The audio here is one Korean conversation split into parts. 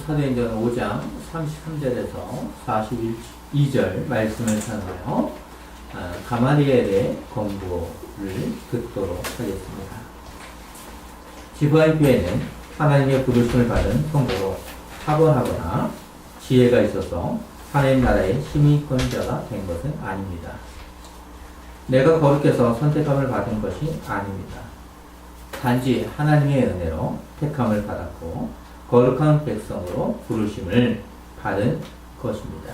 사도행전 5장 33절에서 42절 말씀을 전하여 가마리엘의 권고를 듣도록 하겠습니다. 지브아인 교회는 하나님의 부르심을 받은 성도로 타고나거나 지혜가 있어서 하나님 나라의 시민권자가 된 것은 아닙니다. 내가 거룩해서 선택함을 받은 것이 아닙니다. 단지 하나님의 은혜로 택함을 받았고 거룩한 백성으로 부르심을 받은 것입니다.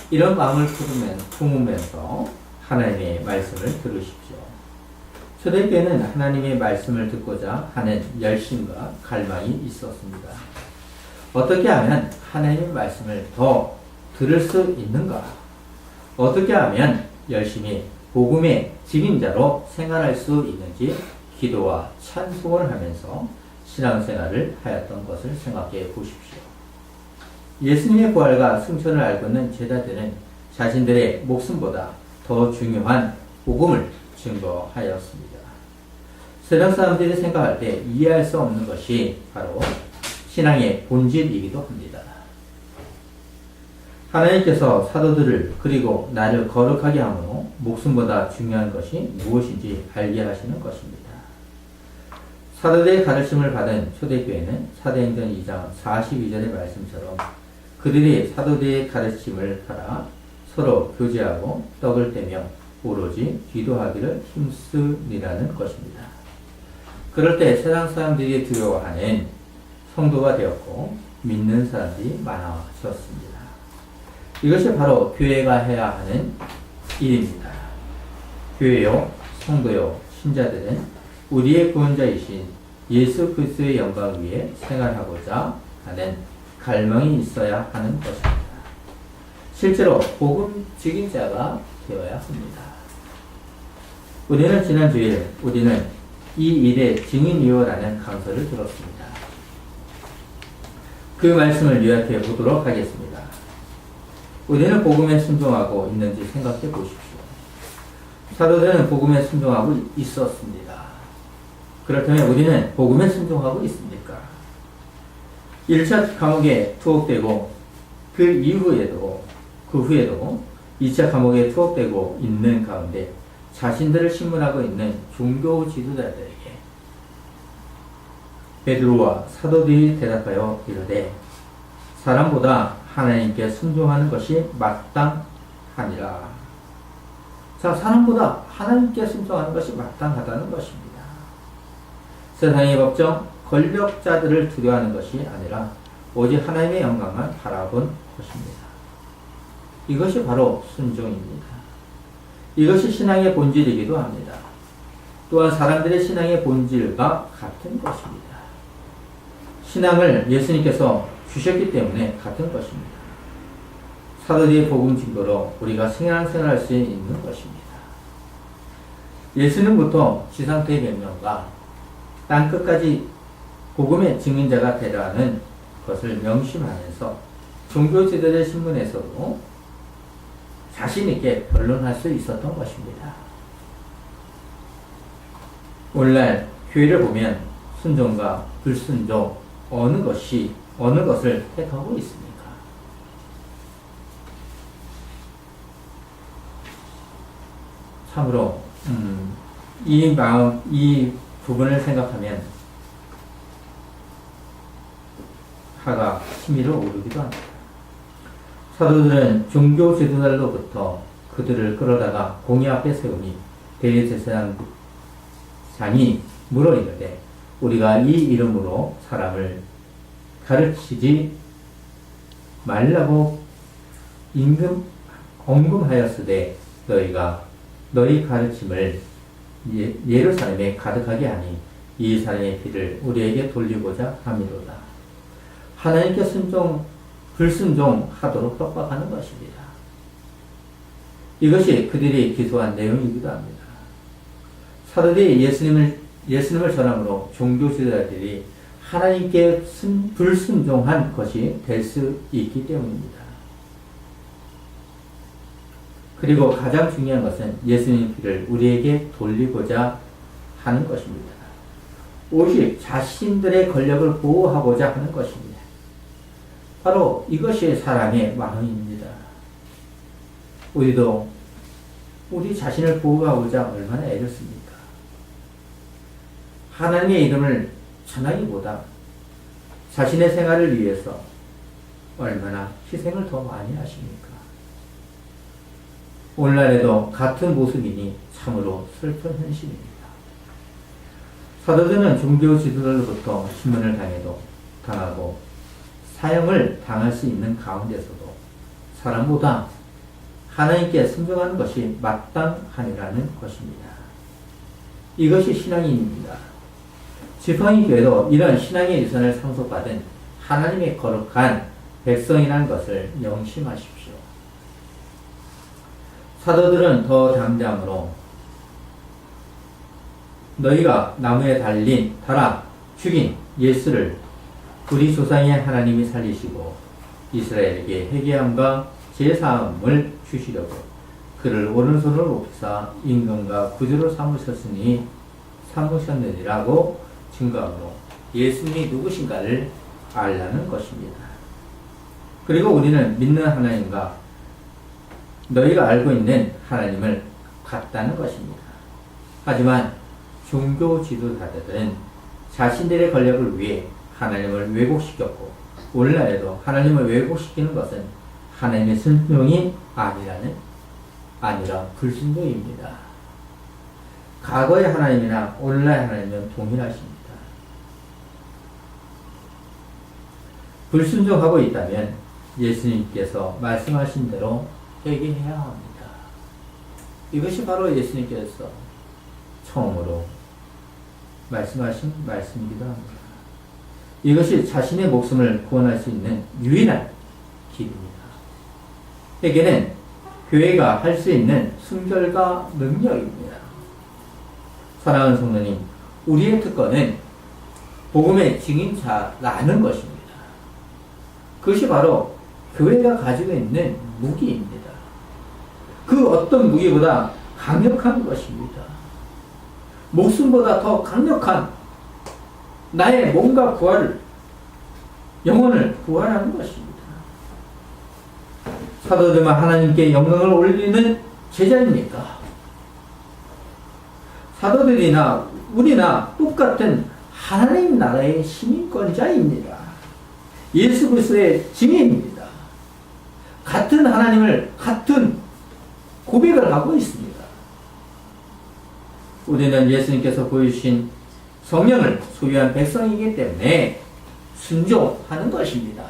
이런 마음을 품으면서 하나님의 말씀을 들으십시오. 초대교회는 하나님의 말씀을 듣고자 하는 열심과 갈망이 있었습니다. 어떻게 하면 하나님의 말씀을 더 들을 수 있는가? 어떻게 하면 열심히 복음의 직임자로 생활할 수 있는지 기도와 찬송을 하면서 신앙생활을 하였던 것을 생각해 보십시오. 예수님의 부활과 승천을 알고 있는 제자들은 자신들의 목숨보다 더 중요한 복음을 증거하였습니다. 세상 사람들이 생각할 때 이해할 수 없는 것이 바로 신앙의 본질이기도 합니다. 하나님께서 사도들을 그리고 나를 거룩하게 함으로 목숨보다 중요한 것이 무엇인지 알게 하시는 것입니다. 사도들의 가르침을 받은 초대교회는 사도행전 2장 42절의 말씀처럼 그들이 사도들의 가르침을 따라 서로 교제하고 떡을 떼며 오로지 기도하기를 힘쓰니라는 것입니다. 그럴 때 세상 사람들이 두려워하는 성도가 되었고 믿는 사람들이 많아졌습니다. 이것이 바로 교회가 해야 하는 일입니다. 교회요, 성도요, 신자들은 우리의 구원자이신 예수 그리스도의 영광 위에 생활하고자 하는 갈망이 있어야 하는 것입니다. 실제로 복음 직임자가 되어야 합니다. 우리는 지난 주일 우리는 이 일의 증인이요라는 강서를 들었습니다. 그 말씀을 요약해 보도록 하겠습니다. 우리는 복음에 순종하고 있는지 생각해 보십시오. 사도들은 복음에 순종하고 있었습니다. 그렇다면 우리는 복음에 순종하고 있습니까? 1차 감옥에 투옥되고 그 이후에도 그 후에도 2차 감옥에 투옥되고 있는 가운데 자신들을 신문하고 있는 종교 지도자들에게 베드로와 사도들이 대답하여 이르되 사람보다 하나님께 순종하는 것이 마땅하니라. 자, 사람보다 하나님께 순종하는 것이 마땅하다는 것입니다. 세상의 법정, 권력자들을 두려워하는 것이 아니라 오직 하나님의 영광만 바라본 것입니다. 이것이 바로 순종입니다. 이것이 신앙의 본질이기도 합니다. 또한 사람들의 신앙의 본질과 같은 것입니다. 신앙을 예수님께서 주셨기 때문에 같은 것입니다. 사도들의 복음 증거로 우리가 신앙생활할 수 있는 것입니다. 예수님부터 지상태의 명령과 땅끝까지 복음의 증인자가 되라는 것을 명심하면서 종교지도자 신문에서도 자신있게 변론할 수 있었던 것입니다. 오늘날 교회를 보면 순종과 불순종 어느 것을 택하고 있습니까? 참으로 이 부분을 생각하면 화가 치밀어 오르기도 합니다. 사도들은 종교 지도자로부터 그들을 끌어다가 공의 앞에 세우니 대제사장이 물어 이르되 우리가 이 이름으로 사람을 가르치지 말라고 언급하였으되 너희가 너희 가르침을 예루살렘에 가득하게 하니 이 사람의 피를 우리에게 돌리고자 함이로다. 하나님께 불순종하도록 협박하는 것입니다. 이것이 그들이 기소한 내용이기도 합니다. 사도들이 예수님을 전함으로 종교 지도자들이 하나님께 불순종한 것이 될 수 있기 때문입니다. 그리고 가장 중요한 것은 예수님의 피를 우리에게 돌리고자 하는 것입니다. 오직 자신들의 권력을 보호하고자 하는 것입니다. 바로 이것이 사람의 마음입니다. 우리도 우리 자신을 보호하고자 얼마나 애를 씁니까? 하나님의 이름을 전하기보다 자신의 생활을 위해서 얼마나 희생을 더 많이 하십니까? 오늘날에도 같은 모습이니 참으로 슬픈 현실입니다. 사도들은 종교 지도자로부터 신문을 당하고 사형을 당할 수 있는 가운데서도 사람보다 하나님께 순종하는 것이 마땅하니라는 것입니다. 이것이 신앙인입니다. 지팡이 교회도 이런 신앙의 유산을 상속받은 하나님의 거룩한 백성이라는 것을 명심하십시오. 사도들은 더 담대함으로 너희가 나무에 달아 죽인 예수를 우리 조상의 하나님이 살리시고 이스라엘에게 회개함과 제사함을 주시려고 그를 오른손으로 높이사 임금과 구주로 삼으셨느니라고 증거함으로 예수님이 누구신가를 알라는 것입니다. 그리고 우리는 믿는 하나님과 너희가 알고 있는 하나님을 같다는 것입니다. 하지만 종교 지도자들은 자신들의 권력을 위해 하나님을 왜곡시켰고 오늘날에도 하나님을 왜곡시키는 것은 하나님의 순종이 아니라 불순종입니다. 과거의 하나님이나 오늘날 하나님은 동일하십니다. 불순종하고 있다면 예수님께서 말씀하신 대로 회개해야 합니다. 이것이 바로 예수님께서 처음으로 말씀하신 말씀이기도 합니다. 이것이 자신의 목숨을 구원할 수 있는 유일한 길입니다. 회개는 교회가 할 수 있는 순결과 능력입니다. 사랑하는 성도님, 우리의 특권은 복음의 증인자라는 것입니다. 그것이 바로 교회가 가지고 있는 무기입니다. 그 어떤 무기보다 강력한 것입니다. 목숨보다 더 강력한 나의 몸과 부활을, 영혼을 구원하는 것입니다. 사도들만 하나님께 영광을 올리는 제자입니까? 사도들이나 우리나 똑같은 하나님 나라의 시민권자입니다. 예수 그리스도의 증인입니다. 같은 하나님을 같은 고백을 하고 있습니다. 우리는 예수님께서 보여주신 성령을 소유한 백성이기 때문에 순종하는 것입니다.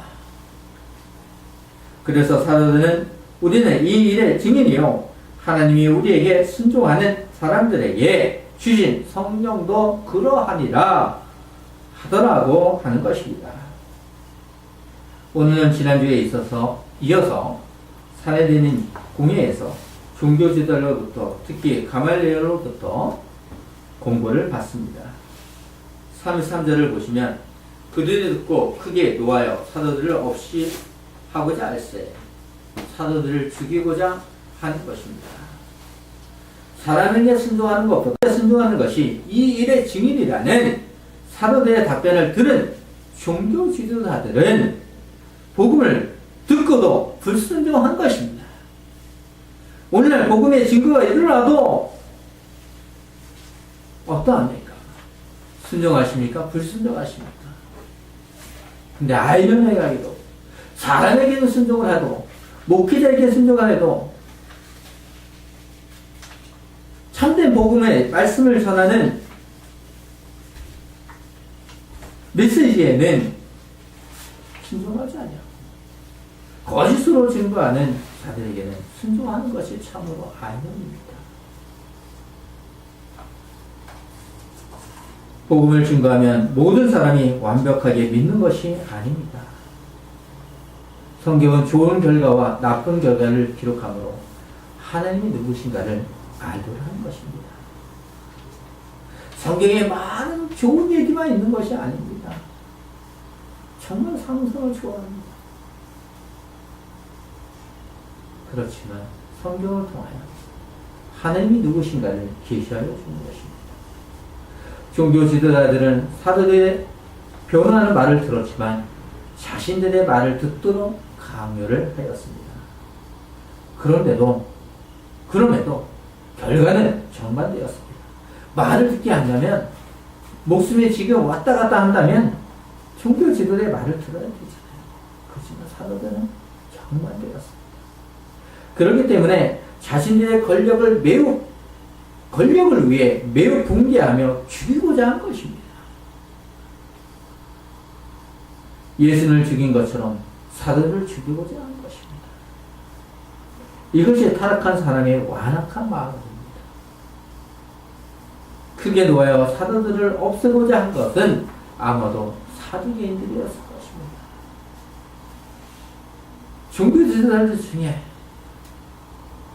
그래서 사도들은 우리는 이 일의 증인이요 하나님이 우리에게 순종하는 사람들에게 주신 성령도 그러하니라 하더라고 하는 것입니다. 오늘은 지난주에 이어서 사례되는 공회에서 종교 지도자로부터 특히 가말리엘로부터 공고를 받습니다. 33절을 보시면 그들이 듣고 크게 노하여 사도들을 없이 하고자 할세 사도들을 죽이고자 하는 것입니다. 사람에게 순종하는 것보다 순종하는 것이 이 일의 증인이라는 사도들의 답변을 들은 종교 지도자들은 복음을 듣고도 불순종한 것입니다. 오늘날 복음의 증거가 일어나도 어떠합니까? 순종하십니까? 불순종하십니까? 근데 아이러니하게 하기도 사람에게는 순종을 해도 목회자에게 순종을 해도 참된 복음의 말씀을 전하는 메시지에는 순종하지 않냐고 거짓으로 증거하는 자들에게는 순종하는 것이 참으로 아이러니입니다. 복음을 증거하면 모든 사람이 완벽하게 믿는 것이 아닙니다. 성경은 좋은 결과와 나쁜 결과를 기록하므로 하나님이 누구신가를 알도록 하는 것입니다. 성경에 많은 좋은 얘기만 있는 것이 아닙니다. 정말 상상을 좋아합니다. 그렇지만 성경을 통하여 하나님이 누구신가를 계시하여 주는 것입니다. 종교 지도자들은 사도들의 변호하는 말을 들었지만 자신들의 말을 듣도록 강요를 하였습니다. 그럼에도 결과는 정반대였습니다. 말을 듣게 한다면, 목숨이 지금 왔다 갔다 한다면 종교 지도자의 말을 들어야 되잖아요. 그렇지만 사도들은 정반대였습니다. 그렇기 때문에 자신들의 권력을 위해 매우 붕괴하며 죽이고자 한 것입니다. 예수를 죽인 것처럼 사도를 죽이고자 한 것입니다. 이것이 타락한 사람의 완악한 마음입니다. 크게 놓아여 사도들을 없애고자 한 것은 아마도 사두개인들이었을 것입니다. 종교 지도자들 중에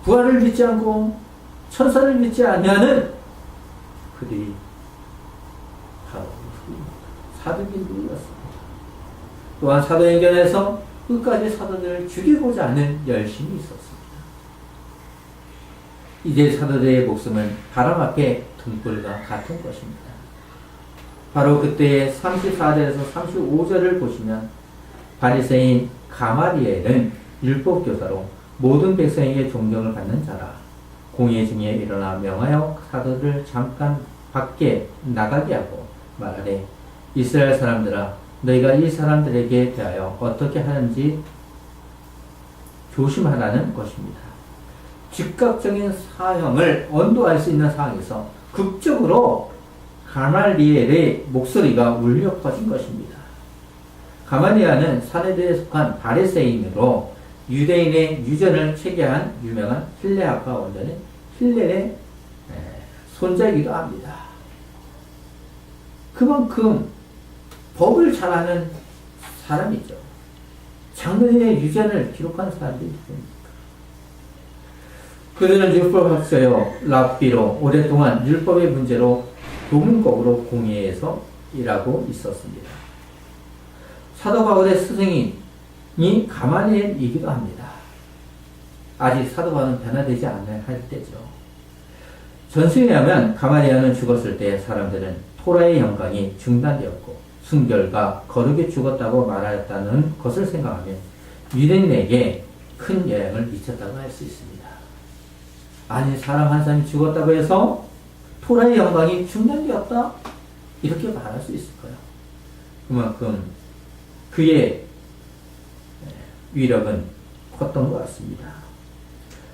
부활을 믿지 않고 천사를 믿지 않냐는 그들이 바로 사두개인들이었습니다. 또한 사도행전에서 끝까지 사도들을 죽이고자 하는 열심이 있었습니다. 이제 사도들의 목숨은 바람 앞에 등불과 같은 것입니다. 바로 그때의 34절에서 35절을 보시면 바리새인 가말리엘은 율법교사로 모든 백성에게 존경을 받는 자라. 공회 중에 일어나 명하여 사도들을 잠깐 밖에 나가게 하고 말하되 이스라엘 사람들아 너희가 이 사람들에게 대하여 어떻게 하는지 조심하라는 것입니다. 즉각적인 사형을 언도할 수 있는 상황에서 극적으로 가말리엘의 목소리가 울려 퍼진 것입니다. 가말리엘은 사내들에 속한 바리새인으로 유대인의 유전을 체계한 유명한 힐레학과 원자는 힐렐의 손자이기도 합니다. 그만큼 법을 잘 아는 사람이죠. 장로의 유전을 기록한 사람들이 있습니다. 그들은 율법학자요 랍비로 오랫동안 율법의 문제로 도문곡으로 공회에서 일하고 있었습니다. 사도 바울의 스승이 가말리엘이기도 합니다. 아직 사도 바울은 변화되지 않을 때죠. 전승에 의하면 가말리엘은 죽었을 때 사람들은 토라의 영광이 중단되었고 순결과 거룩이 죽었다고 말하였다는 것을 생각하면 유대인에게 큰 영향을 미쳤다고 할 수 있습니다. 아니 사람 한 사람이 죽었다고 해서 토라의 영광이 중단되었다? 이렇게 말할 수 있을까요? 그만큼 그의 위력은 컸던 것 같습니다.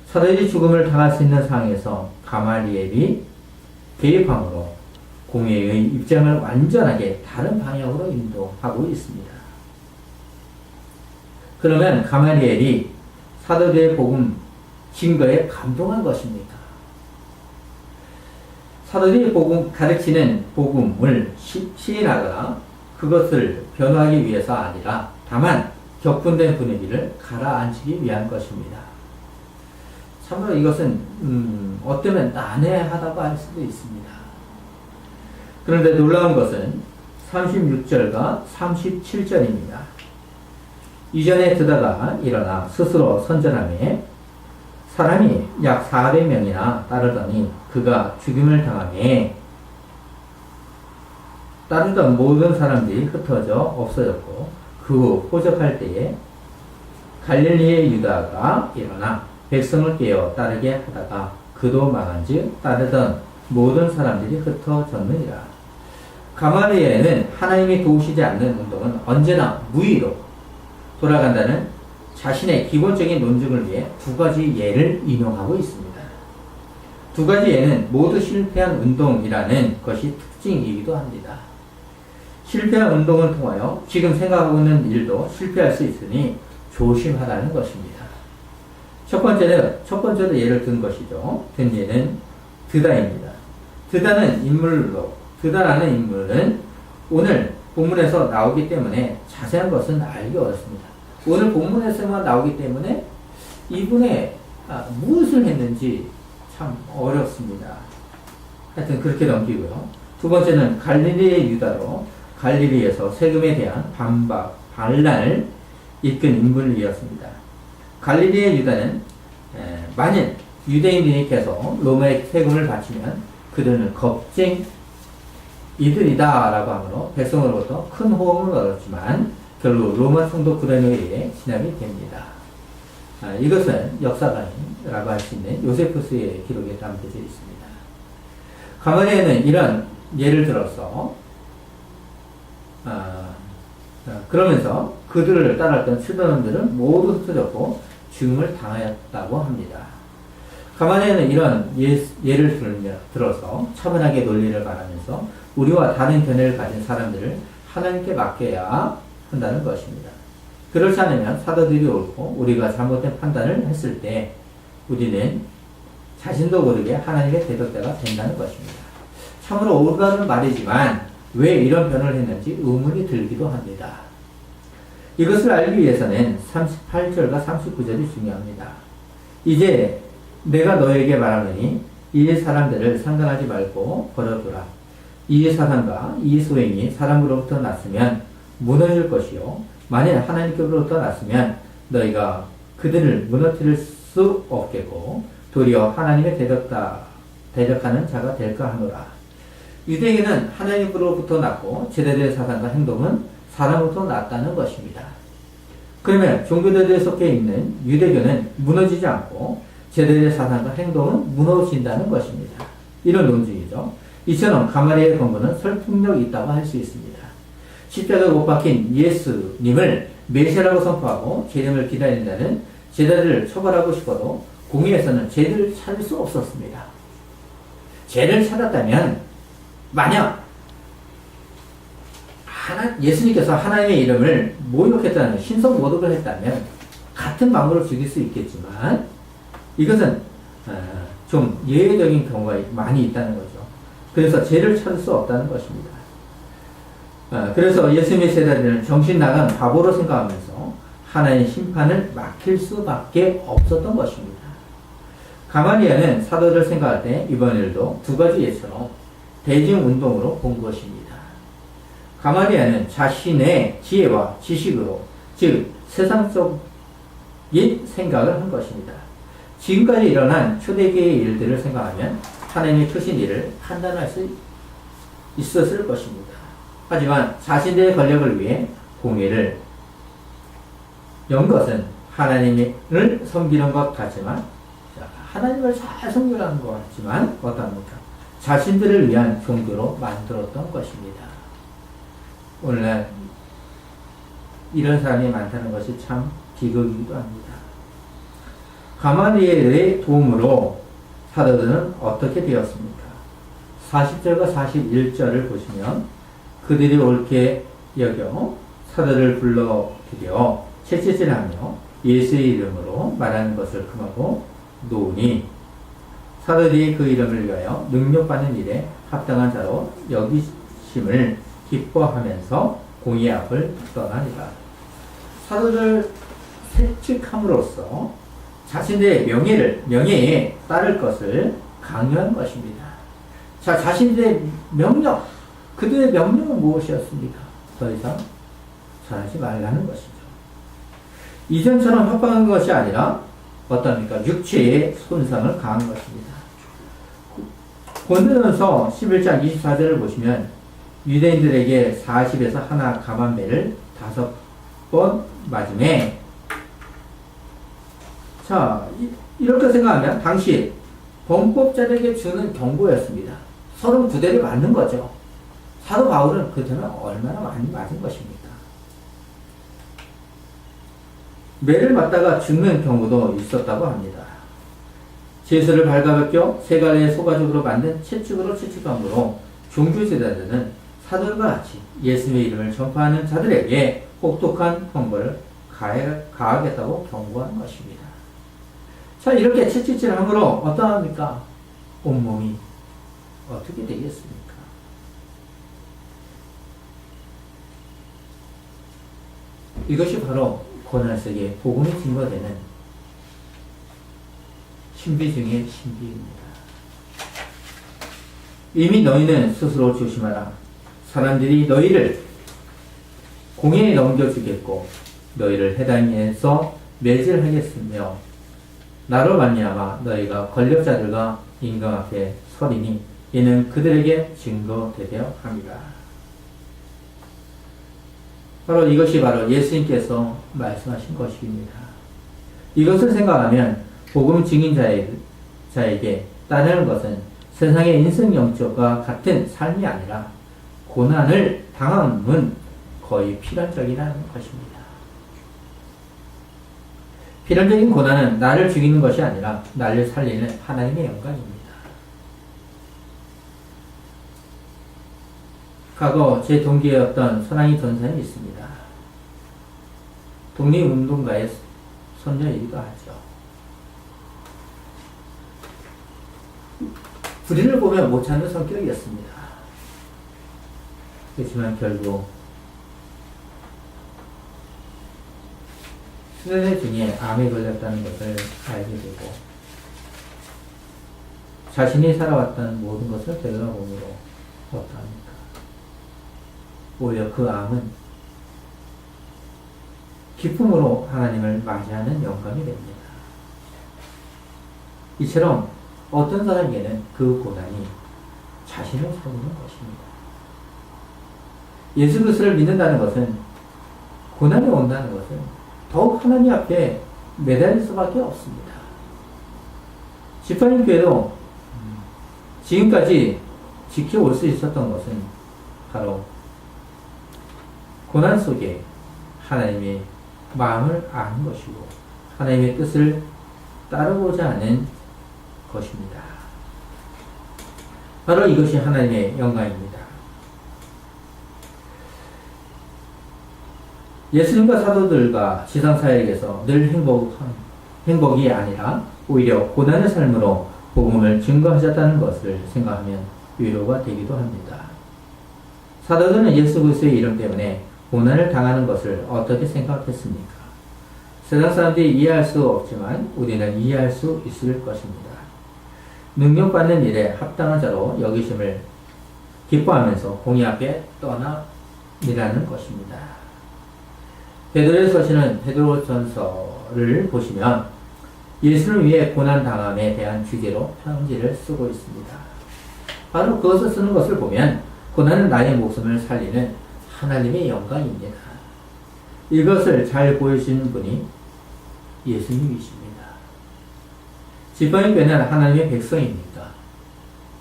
사도들이 죽음을 당할 수 있는 상황에서 가말리엘이 개입함으로 공회의 입장을 완전하게 다른 방향으로 인도하고 있습니다. 그러면 가말리엘이 사도들의 복음 증거에 감동한 것입니까? 사도들이 가르치는 복음을 시인하거나 그것을 변호하기 위해서 아니라 다만 격분된 분위기를 가라앉히기 위한 것입니다. 참으로 이것은 어쩌면 난해하다고 할 수도 있습니다. 그런데 놀라운 것은 36절과 37절입니다. 이전에 드다가 일어나 스스로 선전하며 사람이 약 400명이나 따르더니 그가 죽임을 당하며 따르던 모든 사람들이 흩어져 없어졌고 그 후 호적할 때에 갈릴리의 유다가 일어나 백성을 깨어 따르게 하다가 그도 망한즉 따르던 모든 사람들이 흩어졌느니라. 가말리엘은 하나님이 도우시지 않는 운동은 언제나 무의로 돌아간다는 자신의 기본적인 논증을 위해 두 가지 예를 인용하고 있습니다. 두 가지 예는 모두 실패한 운동이라는 것이 특징이기도 합니다. 실패한 운동을 통하여 지금 생각하고 있는 일도 실패할 수 있으니 조심하라는 것입니다. 첫 번째로 예를 든 것이죠. 든 예는 드다입니다. 드다라는 인물은 오늘 본문에서 나오기 때문에 자세한 것은 알기 어렵습니다. 오늘 본문에서만 나오기 때문에 이분의 무엇을 했는지 참 어렵습니다. 하여튼 그렇게 넘기고요. 두 번째는 갈릴리의 유다로 갈릴리에서 세금에 대한 반란을 이끈 인물이었습니다. 갈릴리의 유다는 만일 유대인들이 계속 로마에 세금을 바치면 그들은 겁쟁이들이다 라고 하므로 백성으로부터 큰 호응을 얻었지만 결국 로마 성도 구레네에 의해 진압이 됩니다. 이것은 역사가인이라고 할 수 있는 요세푸스의 기록에 담겨져 있습니다. 가말리엘은 이런 예를 들어서 그러면서 그들을 따랐던 수도원들은 모두 흩어졌고 죽음을 당하였다고 합니다. 가말리엘은 이런 예를 들어서 차분하게 논리를 말하면서 우리와 다른 견해를 가진 사람들을 하나님께 맡겨야 한다는 것입니다. 그렇지 않으면 사도들이 옳고 우리가 잘못된 판단을 했을 때 우리는 자신도 모르게 하나님의 대적자가 된다는 것입니다. 참으로 올바른 말이지만 왜 이런 변호를 했는지 의문이 들기도 합니다. 이것을 알기 위해서는 38절과 39절이 중요합니다. 이제 내가 너에게 말하노니 이 사람들을 상관하지 말고 버려두라. 이 사람과 이 소행이 사람으로부터 났으면 무너질 것이요 만일 하나님께로부터 났으면 너희가 그들을 무너뜨릴 수 없겠고 도리어 하나님의 대적하는 자가 될까 하노라. 유대인은 하나님으로부터 났고 제자들의 사상과 행동은 사람으로부터 났다는 것입니다. 그러면 종교들에 속해 있는 유대교는 무너지지 않고 제자들의 사상과 행동은 무너진다는 것입니다. 이런 논증이죠. 이처럼 가말리엘의 권고는 설득력이 있다고 할 수 있습니다. 십자가에 못 박힌 예수님을 메시아라고 선포하고 재림을 기다린다는 제자들을 처벌하고 싶어도 공의에서는 죄를 찾을 수 없었습니다. 죄를 찾았다면 만약 예수님께서 하나님의 이름을 모욕했다는 신성 모독을 했다면 같은 방법으로 죽일 수 있겠지만 이것은 좀 예외적인 경우가 많이 있다는 거죠. 그래서 죄를 찾을 수 없다는 것입니다. 그래서 예수님의 제자들은 정신 나간 바보로 생각하면서 하나님의 심판을 맡길 수밖에 없었던 것입니다. 가말리엘은 사도를 생각할 때 이번 일도 두 가지 예처럼 대중운동으로 본 것입니다. 가말리엘은 자신의 지혜와 지식으로 즉 세상적인 생각을 한 것입니다. 지금까지 일어난 초대교회의 일들을 생각하면 하나님의 크신 일을 판단할 수 있었을 것입니다. 하지만 자신들의 권력을 위해 공의를 연 것은 하나님을 섬기는 것 같지만 하나님을 잘 섬기는 것 같지만 어떠합니까? 자신들을 위한 종교로 만들었던 것입니다. 오늘날 이런 사람이 많다는 것이 참 비극이기도 합니다. 가말리엘의 도움으로 사도들은 어떻게 되었습니까? 40절과 41절을 보시면 그들이 옳게 여겨 사도를 불러들여 채찍질하며 예수의 이름으로 말하는 것을 금하고 놓으니 사도들이 그 이름을 위하여 능력받는 일에 합당한 자로 여기심을 기뻐하면서 공의 앞을 떠나니라. 사도를 채찍함으로써 자신들의 명예에 따를 것을 강요한 것입니다. 자, 자신들의 명령, 그들의 명령은 무엇이었습니까? 더 이상 전하지 말라는 것이죠. 이전처럼 협박한 것이 아니라 어떻습니까? 육체의 손상을 가한 것입니다. 고린도전서 11장 24절을 보시면 유대인들에게 40에서 하나 감한매를 5번 맞음에 자, 이렇게 생각하면 당시 범법자들에게 주는 경고였습니다. 39대를 맞는 거죠. 사도 바울은 그때는 얼마나 많이 맞은 것입니까? 매를 맞다가 죽는 경우도 있었다고 합니다. 제수를 발가벗겨 세 가지의 소가죽으로 만든 채찍으로 채찍함으로 종교제자들은 사도들과 같이 예수님의 이름을 전파하는 자들에게 혹독한 형벌을 가하겠다고 경고한 것입니다. 자, 이렇게 채찍질함으로 어떠합니까? 온몸이 어떻게 되겠습니까? 이것이 바로 고난 속에 복음이 증거되는 신비 중의 신비입니다. 이미 너희는 스스로 조심하라. 사람들이 너희를 공회에 넘겨주겠고 너희를 해당에서 매질하겠으며 나로 말미암아 너희가 권력자들과 임금 앞에 서리니 이는 그들에게 증거되려 합니다. 이것이 바로 예수님께서 말씀하신 것입니다. 이것을 생각하면 복음 증인자에게 따르는 것은 세상의 인생 영적과 같은 삶이 아니라 고난을 당함은 거의 필연적이라는 것입니다. 필연적인 고난은 나를 죽이는 것이 아니라 나를 살리는 하나님의 영광입니다. 과거 제 동기였던 소랑이 전사님이 있습니다. 독립운동가의 손녀이기도 하죠. 불의를 보면 못 찾는 성격이었습니다. 그렇지만 결국 수련회 중에 암에 걸렸다는 것을 알게 되고 자신이 살아왔던 모든 것을 되돌아보므로 어떠합니까? 오히려 그 암은 기쁨으로 하나님을 맞이하는 영광이 됩니다. 이처럼 어떤 사람에게는 그 고난이 자신을 세우는 것입니다. 예수 그리스도를 믿는다는 것은 고난이 온다는 것은 더욱 하나님 앞에 매달릴 수밖에 없습니다. 지파님 교회도 지금까지 지켜올 수 있었던 것은 바로 고난 속에 하나님의 마음을 아는 것이고 하나님의 뜻을 따르고자 하는 것입니다. 바로 이것이 하나님의 영광입니다. 예수님과 사도들과 지상사역에서 늘 행복이 아니라 오히려 고난의 삶으로 복음을 증거하셨다는 것을 생각하면 위로가 되기도 합니다. 사도들은 예수 그리스도의 이름 때문에 고난을 당하는 것을 어떻게 생각했습니까? 세상 사람들이 이해할 수 없지만 우리는 이해할 수 있을 것입니다. 능력받는 일에 합당한 자로 여기심을 기뻐하면서 공의 앞에 떠나 일하는 것입니다. 베드로의 서신은 베드로전서를 보시면 예수를 위해 고난당함에 대한 주제로 편지를 쓰고 있습니다. 바로 그것을 쓰는 것을 보면 고난은 나의 목숨을 살리는 하나님의 영광입니다. 이것을 잘 보여주신 분이 예수님이십니다. 지파인 교회는 하나님의 백성입니까?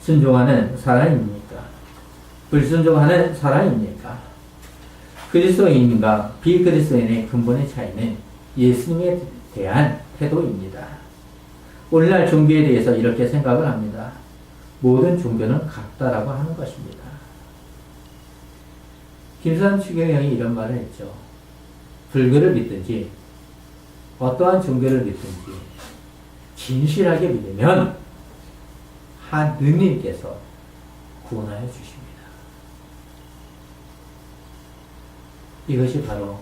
순종하는 사람입니까? 불순종하는 사람입니까? 그리스도인과 비그리스도인의 근본의 차이는 예수님에 대한 태도입니다. 오늘날 종교에 대해서 이렇게 생각을 합니다. 모든 종교는 같다라고 하는 것입니다. 김수환 추경영이 이런 말을 했죠. 불교를 믿든지 어떠한 종교를 믿든지 진실하게 믿으면 하느님께서 구원하여 주십니다. 이것이 바로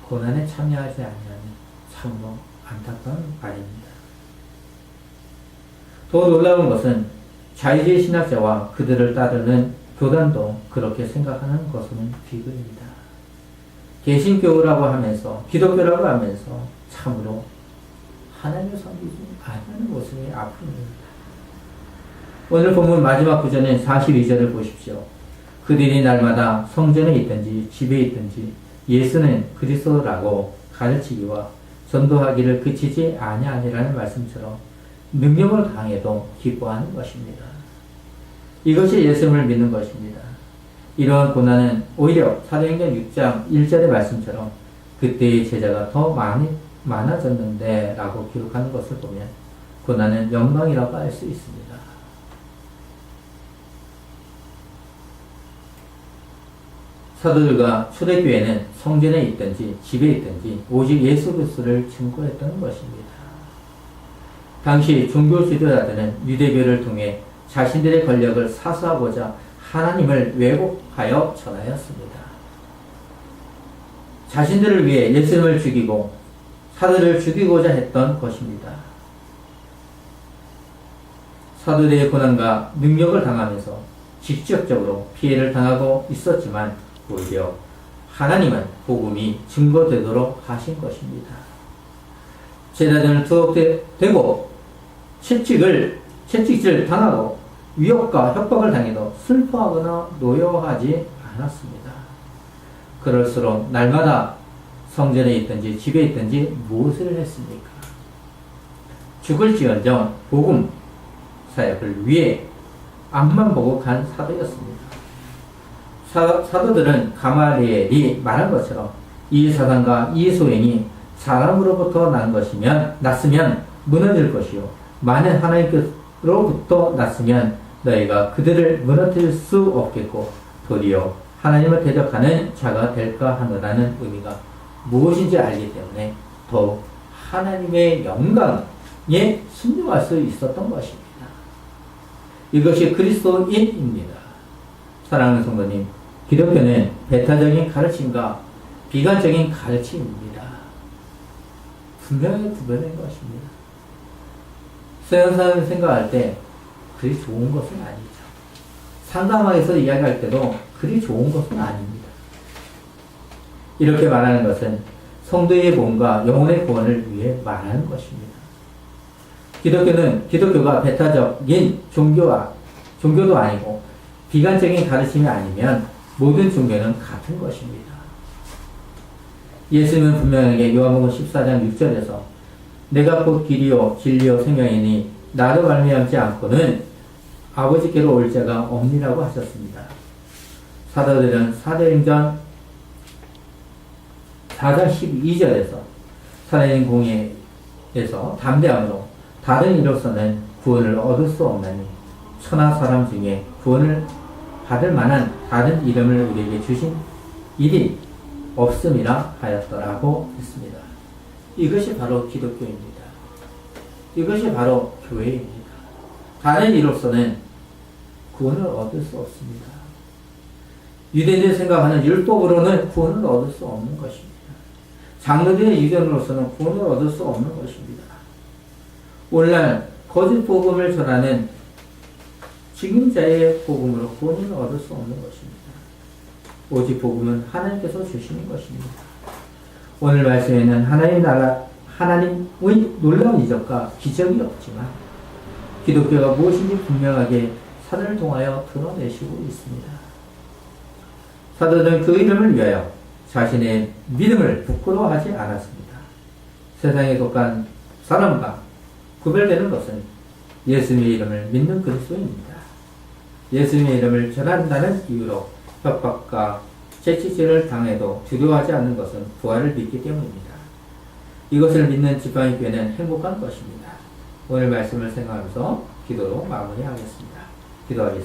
고난에 참여하지 않는 참으로 안타까운 말입니다. 더 놀라운 것은 자유주의 신학자와 그들을 따르는 교단도 그렇게 생각하는 것은 비극입니다. 개신교라고 하면서 기독교라고 하면서 참으로 하나님을 섬기지 않는 모습이 아픕니다. 오늘 본문 마지막 구절인 42절을 보십시오. 그들이 날마다 성전에 있든지 집에 있든지 예수는 그리스도라고 가르치기와 전도하기를 그치지 아니하니라는 말씀처럼 능력을 당해도 기뻐하는 것입니다. 이것이 예수님을 믿는 것입니다. 이러한 고난은 오히려 사도행전 6장 1절의 말씀처럼 그때의 제자가 더 많아졌는데 라고 기록하는 것을 보면 고난은 영광이라고 할 수 있습니다. 사도들과 초대교회는 성전에 있든지 집에 있든지 오직 예수 그리스도를 증거했던 것입니다. 당시 종교 지도자들은 유대교를 통해 자신들의 권력을 사수하고자 하나님을 왜곡하여 전하였습니다. 자신들을 위해 예수님을 죽이고 사도를 죽이고자 했던 것입니다. 사도들의 고난과 능력을 당하면서 직접적으로 피해를 당하고 있었지만 오히려 하나님은 복음이 증거되도록 하신 것입니다. 제자들은 투옥되고 채찍질 당하고 위협과 협박을 당해도 슬퍼하거나 노여워하지 않았습니다. 그럴수록 날마다 성전에 있든지 집에 있든지 무엇을 했습니까? 죽을지언정 복음 사역을 위해 앞만 보고 간 사도였습니다. 사도들은 가말리엘이 말한 것처럼 이 사상과 이 소행이 사람으로부터 났으면 무너질 것이요 만일 하나님께로부터 났으면 너희가 그들을 무너뜨릴 수 없겠고 도리어 하나님을 대적하는 자가 될까 하노라는 의미가 무엇인지 알기 때문에 더욱 하나님의 영광에 순종할 수 있었던 것입니다. 이것이 그리스도인입니다. 사랑하는 성도님, 기독교는 배타적인 가르침과 비관적인 가르침입니다. 분명히 구별된 것입니다. 서양사람을 생각할 때 그리 좋은 것은 아니죠. 상담학에서 이야기할 때도 그리 좋은 것은 아닙니다. 이렇게 말하는 것은 성도의 몸과 영혼의 구원을 위해 말하는 것입니다. 기독교가 배타적인 종교도 아니고 비관적인 가르침이 아니면 모든 종교는 같은 것입니다. 예수님은 분명하게 요한복음 14장 6절에서 내가 곧 길이요 진리요 생명이니 나로 말미암지 않고는 아버지께로 올 자가 없니라고 하셨습니다. 사도들은 사도행전 4장 12절에서 살아있는 공예에서 담대함으로 다른 이로서는 구원을 얻을 수 없나니 천하 사람 중에 구원을 받을 만한 다른 이름을 우리에게 주신 일이 없음이라 하였더라고 했습니다. 이것이 바로 기독교입니다. 이것이 바로 교회입니다. 다른 이로서는 구원을 얻을 수 없습니다. 유대인들이 생각하는 율법으로는 구원을 얻을 수 없는 것입니다. 장로들의 의견으로서는 구원을 얻을 수 없는 것입니다. 오늘날 거짓 복음을 전하는 직임자의 복음으로 구원을 얻을 수 없는 것입니다. 오직 복음은 하나님께서 주시는 것입니다. 오늘 말씀에는 하나님의 놀라운 이적과 기적이 없지만 기독교가 무엇인지 분명하게 사도를 통하여 드러내시고 있습니다. 사도들은 그 이름을 위하여 자신의 믿음을 부끄러워하지 않았습니다. 세상에 속한 사람과 구별되는 것은 예수님의 이름을 믿는 그리스도입니다. 예수님의 이름을 전한다는 이유로 협박과 채찍질을 당해도 두려워하지 않는 것은 부활을 믿기 때문입니다. 이것을 믿는 지팡이 교회는 행복한 것입니다. 오늘 말씀을 생각하면서 기도로 마무리하겠습니다. 기도하겠습니다.